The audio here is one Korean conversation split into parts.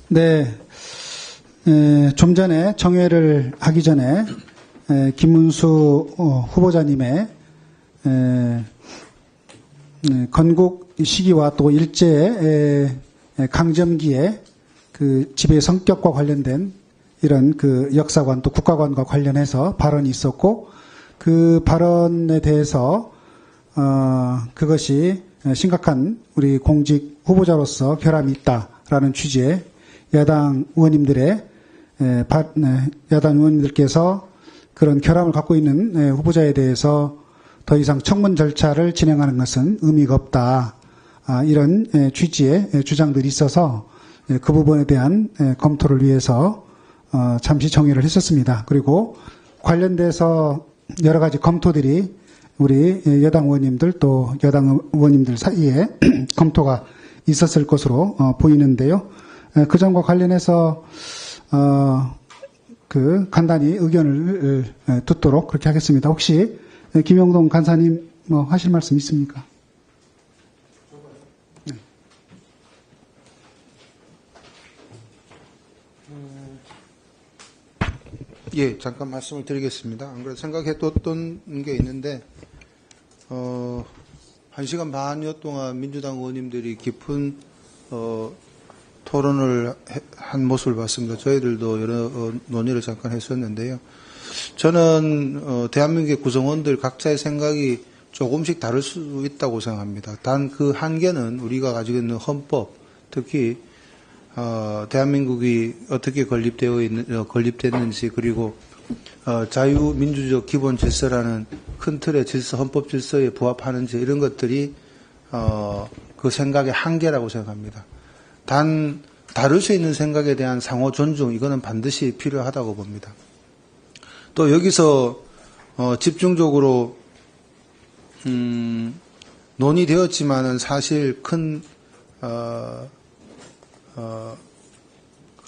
네, 좀 전에 정회를 하기 전에 김문수 후보자님의 건국 시기와 또 일제 강점기의 그 지배 성격과 관련된 이런 그 역사관 또 국가관과 관련해서 발언이 있었고 그 발언에 대해서 그것이 심각한 우리 공직 후보자로서 결함이 있다라는 취지의 야당 의원님들께서 그런 결함을 갖고 있는 후보자에 대해서 더 이상 청문 절차를 진행하는 것은 의미가 없다. 이런 취지의 주장들이 있어서 그 부분에 대한 검토를 위해서 잠시 정의를 했었습니다. 그리고 관련돼서 여러 가지 검토들이 우리 여당 의원님들 또 여당 의원님들 사이에 검토가 있었을 것으로 보이는데요. 그 점과 관련해서 간단히 의견을 듣도록 그렇게 하겠습니다. 혹시 김영동 간사님 뭐 하실 말씀 있습니까? 네. 예, 잠깐 말씀을 드리겠습니다. 안 그래도 생각해뒀던 게 있는데, 1시간 반여 동안 민주당 의원님들이 깊은, 토론을 한 모습을 봤습니다. 저희들도 여러 논의를 잠깐 했었는데요. 저는, 대한민국의 구성원들 각자의 생각이 조금씩 다를 수 있다고 생각합니다. 단 그 한계는 우리가 가지고 있는 헌법, 특히 대한민국이 어떻게 건립됐는지 그리고 자유민주적 기본 질서라는 큰 틀의 질서, 헌법 질서에 부합하는지 이런 것들이 그 생각의 한계라고 생각합니다. 단 다를 수 있는 생각에 대한 상호 존중 이거는 반드시 필요하다고 봅니다. 또 여기서 집중적으로 논의되었지만은 사실 큰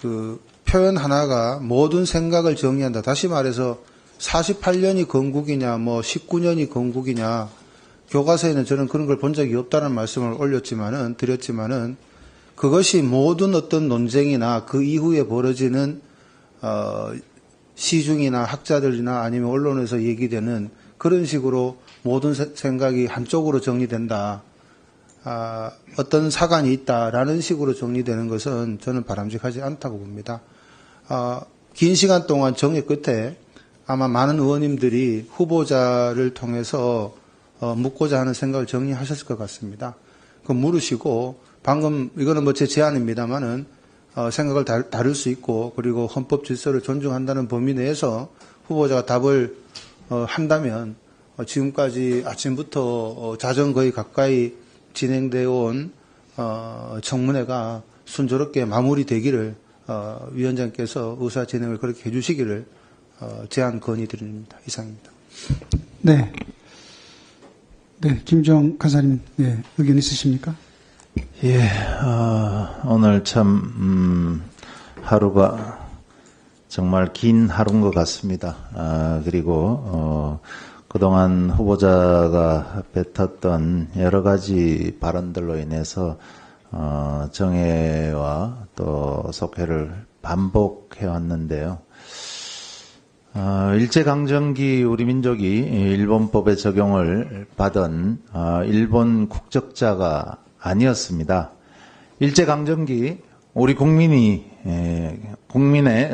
그 표현 하나가 모든 생각을 정의한다. 다시 말해서 48년이 건국이냐, 뭐 19년이 건국이냐, 교과서에는 저는 그런 걸 본 적이 없다는 말씀을 드렸지만은 그것이 모든 어떤 논쟁이나 그 이후에 벌어지는 시중이나 학자들이나 아니면 언론에서 얘기되는 그런 식으로 모든 생각이 한쪽으로 정리된다. 어떤 사관이 있다라는 식으로 정리되는 것은 저는 바람직하지 않다고 봅니다. 긴 시간 동안 정의 끝에 아마 많은 의원님들이 후보자를 통해서 묻고자 하는 생각을 정리하셨을 것 같습니다. 그럼 물으시고 방금 이거는 뭐 제 제안입니다만은 생각을 다를 수 있고 그리고 헌법 질서를 존중한다는 범위 내에서 후보자가 답을 한다면 지금까지 아침부터 자정거의 가까이 진행되어 온 청문회가 순조롭게 마무리되기를 위원장께서 의사 진행을 그렇게 해주시기를 제안 건의드립니다. 이상입니다. 네, 네, 김주영 간사님, 네, 의견 있으십니까? 예, 오늘 참 하루가 정말 긴 하루인 것 같습니다. 그리고 그동안 후보자가 뱉었던 여러 가지 발언들로 인해서 정회와 또 속회를 반복해 왔는데요. 일제강점기 우리 민족이 일본법의 적용을 받은 일본 국적자가 아니었습니다. 일제강점기 우리 국민의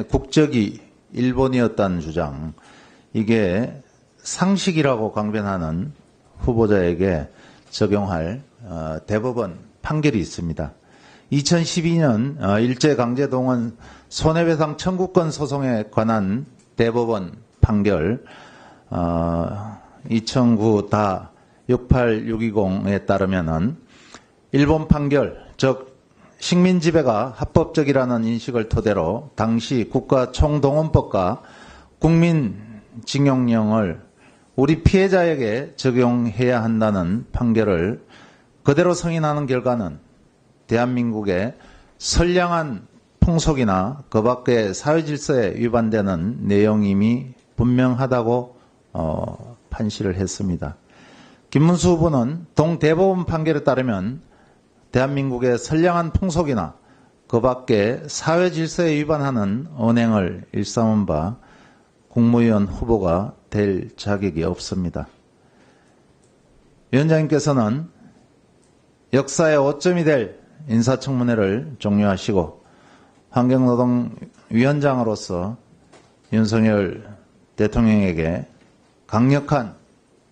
국적이 일본이었다는 주장, 이게 상식이라고 강변하는 후보자에게 적용할 대법원 판결이 있습니다. 2012년 일제강제동원 손해배상 청구권 소송에 관한 대법원 판결 2009-68620에 따르면은 일본 판결, 즉 식민지배가 합법적이라는 인식을 토대로 당시 국가총동원법과 국민징용령을 우리 피해자에게 적용해야 한다는 판결을 그대로 승인하는 결과는 대한민국의 선량한 풍속이나 그 밖의 사회질서에 위반되는 내용임이 분명하다고 판시를 했습니다. 김문수 후보는 동대법원 판결에 따르면 대한민국의 선량한 풍속이나 그 밖에 사회 질서에 위반하는 언행을 일삼은 바 국무위원 후보가 될 자격이 없습니다. 위원장님께서는 역사의 오점이 될 인사청문회를 종료하시고 환경노동위원장으로서 윤석열 대통령에게 강력한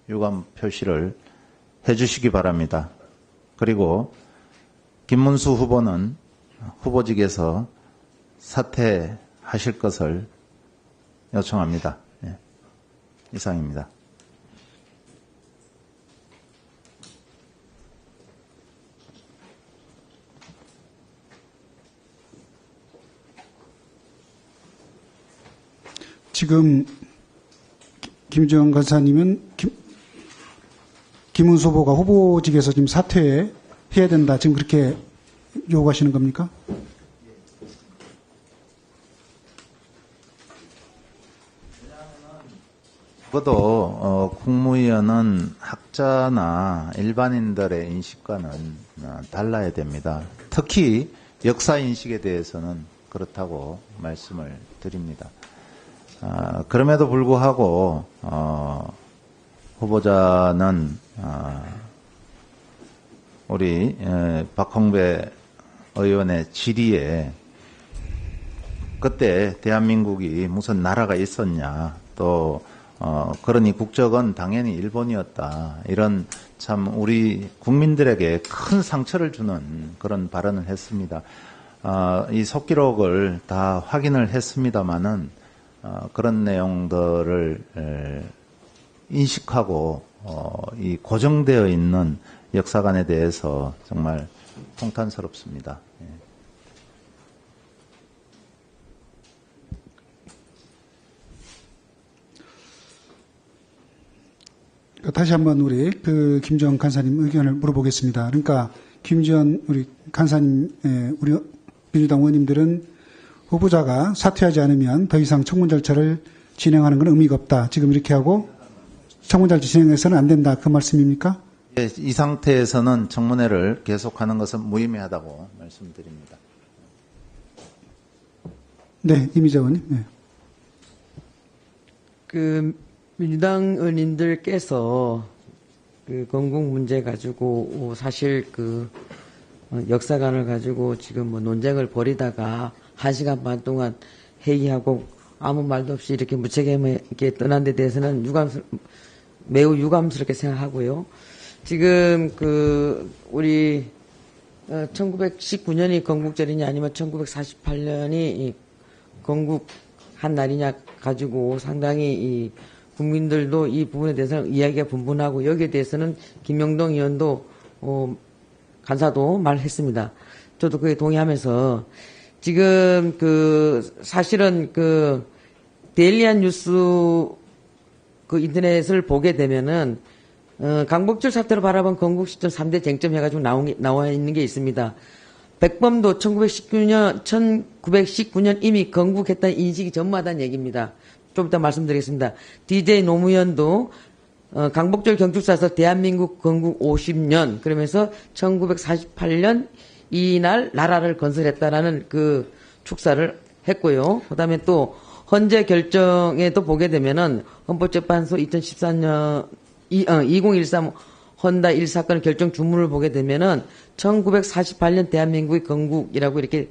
유감 표시를 해주시기 바랍니다. 그리고 김문수 후보는 후보직에서 사퇴하실 것을 요청합니다. 예. 이상입니다. 지금 김주영 간사님은 김문수 후보가 후보직에서 지금 사퇴해야 된다. 지금 그렇게 요구하시는 겁니까? 적어도 국무위원은 학자나 일반인들의 인식과는 달라야 됩니다. 특히 역사 인식에 대해서는 그렇다고 말씀을 드립니다. 그럼에도 불구하고 후보자는 우리 박홍배 의원의 질의에 그때 대한민국이 무슨 나라가 있었냐, 또 그러니 국적은 당연히 일본이었다, 이런 참 우리 국민들에게 큰 상처를 주는 그런 발언을 했습니다. 이 속기록을 다 확인을 했습니다마는 그런 내용들을 인식하고 이 고정되어 있는 역사관에 대해서 정말 통탄스럽습니다. 예. 다시 한번 우리 김주영 간사님 의견을 물어보겠습니다. 그러니까 김주영 우리 간사님, 우리 민주당 의원님들은 후보자가 사퇴하지 않으면 더 이상 청문 절차를 진행하는 건 의미가 없다. 지금 이렇게 하고 청문 절차 진행해서는 안 된다. 그 말씀입니까? 예, 이 상태에서는 청문회를 계속하는 것은 무의미하다고 말씀드립니다. 네, 이미자 의원님. 네. 민주당 의원님들께서 건국 문제 가지고 사실 역사관을 가지고 지금 논쟁을 벌이다가 1시간 반 동안 회의하고 아무 말도 없이 이렇게 무책임하게 떠난 데 대해서는 매우 유감스럽게 생각하고요. 지금 우리 1919년이 건국절이냐 아니면 1948년이 건국한 날이냐 가지고 상당히 국민들도 이 부분에 대해서는 이야기가 분분하고, 여기에 대해서는 김영동 의원도 간사도 말했습니다. 저도 그에 동의하면서 지금 사실은 데일리한 뉴스 인터넷을 보게 되면은 강복절 사태로 바라본 건국 시점 3대 쟁점 해가지고 나와 있는 게 있습니다. 백범도 1919년 이미 건국했다는 인식이 전무하다는 얘기입니다. 좀 이따 말씀드리겠습니다. DJ 노무현도 강복절 경축사에서 대한민국 건국 50년 그러면서 1948년 이날 나라를 건설했다라는 축사를 했고요. 그다음에 또 헌재 결정에도 보게 되면은 헌법재판소 2013년 2013 헌다 1사건 결정 주문을 보게 되면은 1948년 대한민국의 건국이라고 이렇게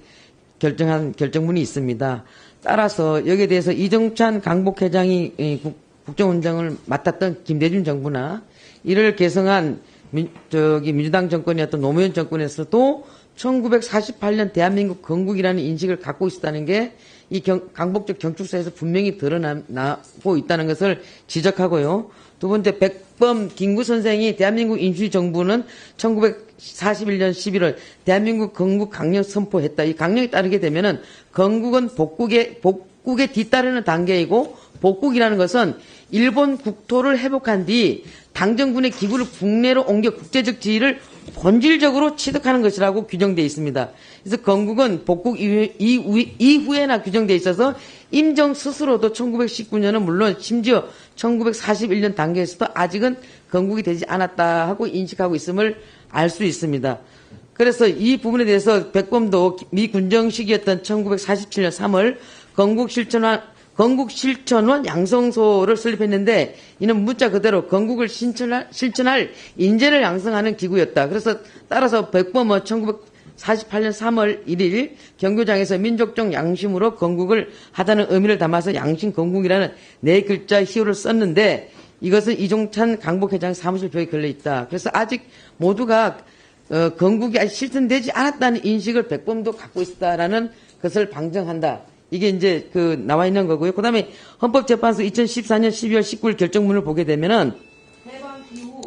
결정한 결정문이 있습니다. 따라서 여기에 대해서 이정찬 강복회장이 국정원장을 맡았던 김대중 정부나 이를 개성한 민주당 정권이었던 노무현 정권에서도 1948년 대한민국 건국이라는 인식을 갖고 있었다는 게 이 강복절 경축사에서 분명히 드러나고 있다는 것을 지적하고요. 두 번째, 백범 김구 선생이 대한민국 인주주의 정부는 1941년 11월 대한민국 건국 강령 선포했다. 이 강령에 따르게 되면은 건국은 복국에 뒤따르는 단계이고, 복국이라는 것은 일본 국토를 회복한 뒤 당정군의 기구를 국내로 옮겨 국제적 지위를 본질적으로 취득하는 것이라고 규정되어 있습니다. 그래서 건국은 복국 이후에나 규정되어 있어서 임정 스스로도 1919년은 물론 심지어 1941년 단계에서도 아직은 건국이 되지 않았다 하고 인식하고 있음을 알 수 있습니다. 그래서 이 부분에 대해서 백범도 미 군정식이었던 1947년 3월 건국 실천원 양성소를 설립했는데 이는 문자 그대로 건국을 실천할 인재를 양성하는 기구였다. 그래서 따라서 백범은 1948년 3월 1일 경교장에서 민족적 양심으로 건국을 하다는 의미를 담아서 양심건국이라는 4글자 희호를 썼는데 이것은 이종찬 강북회장 사무실표에 걸려있다. 그래서 아직 모두가 건국이 아직 실천되지 않았다는 인식을 백범도 갖고 있다라는 것을 방증한다. 이게 이제 나와 있는 거고요. 그 다음에 헌법재판소 2014년 12월 19일 결정문을 보게 되면은 해방 이후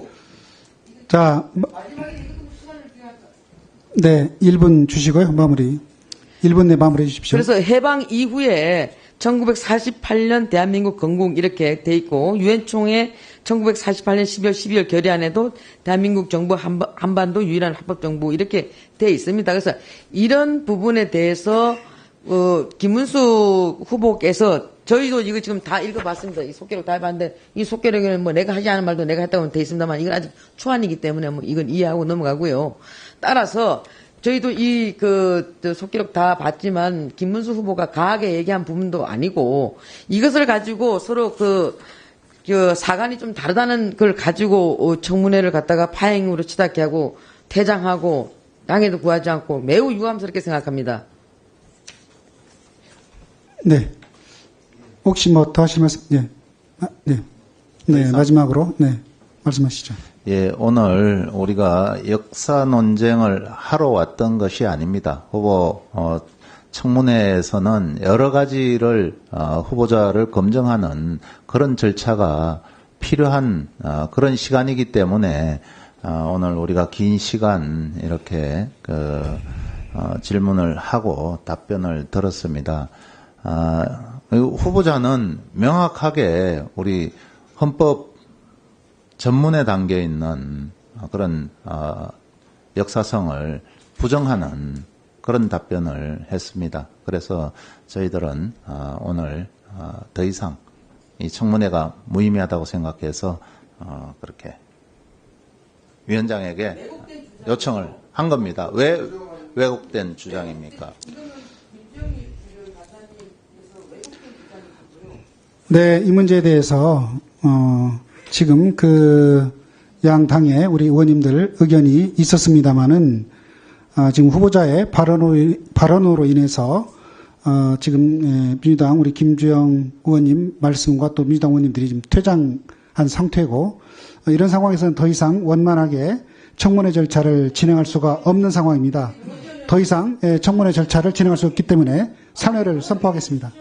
자, 마지막에 이것도 시간을 드려야 네, 1분 주시고요. 마무리. 1분 내 마무리해 주십시오. 그래서 해방 이후에 1948년 대한민국 건국 이렇게 돼 있고 유엔 총회 1948년 12월 결의안에도 대한민국 정부 한반도 유일한 합법 정부 이렇게 돼 있습니다. 그래서 이런 부분에 대해서 김문수 후보께서 저희도 이거 지금 다 읽어봤습니다. 이 속기록 다 해봤는데 이 속기록에는 뭐 내가 하지 않은 말도 내가 했다고 돼 있습니다만 이건 아직 초안이기 때문에 뭐 이건 이해하고 넘어가고요. 따라서 저희도 이 속기록 다 봤지만 김문수 후보가 강하게 얘기한 부분도 아니고 이것을 가지고 서로 사관이 좀 다르다는 걸 가지고 청문회를 갖다가 파행으로 치닫게 하고 퇴장하고 양해도 구하지 않고 매우 유감스럽게 생각합니다. 네. 혹시 뭐 더 하실 말씀? 네. 네. 네, 마지막으로 네. 말씀하시죠. 예, 오늘 우리가 역사 논쟁을 하러 왔던 것이 아닙니다. 청문회에서는 여러 가지를 후보자를 검증하는 그런 절차가 필요한 그런 시간이기 때문에 오늘 우리가 긴 시간 이렇게 질문을 하고 답변을 들었습니다. 후보자는 명확하게 우리 헌법 전문에 담겨 있는 그런 역사성을 부정하는 그런 답변을 했습니다. 그래서 저희들은 오늘 더 이상 이 청문회가 무의미하다고 생각해서 그렇게 위원장에게 요청을 한 겁니다. 왜 왜곡된 주장입니까? 네, 이 문제에 대해서 지금 양 당의 우리 의원님들 의견이 있었습니다마는 지금 후보자의 발언으로 인해서 지금 민주당 우리 김주영 의원님 말씀과 또 민주당 의원님들이 지금 퇴장한 상태고 이런 상황에서는 더 이상 원만하게 청문회 절차를 진행할 수가 없는 상황입니다. 더 이상 청문회 절차를 진행할 수 없기 때문에 사퇴를 선포하겠습니다.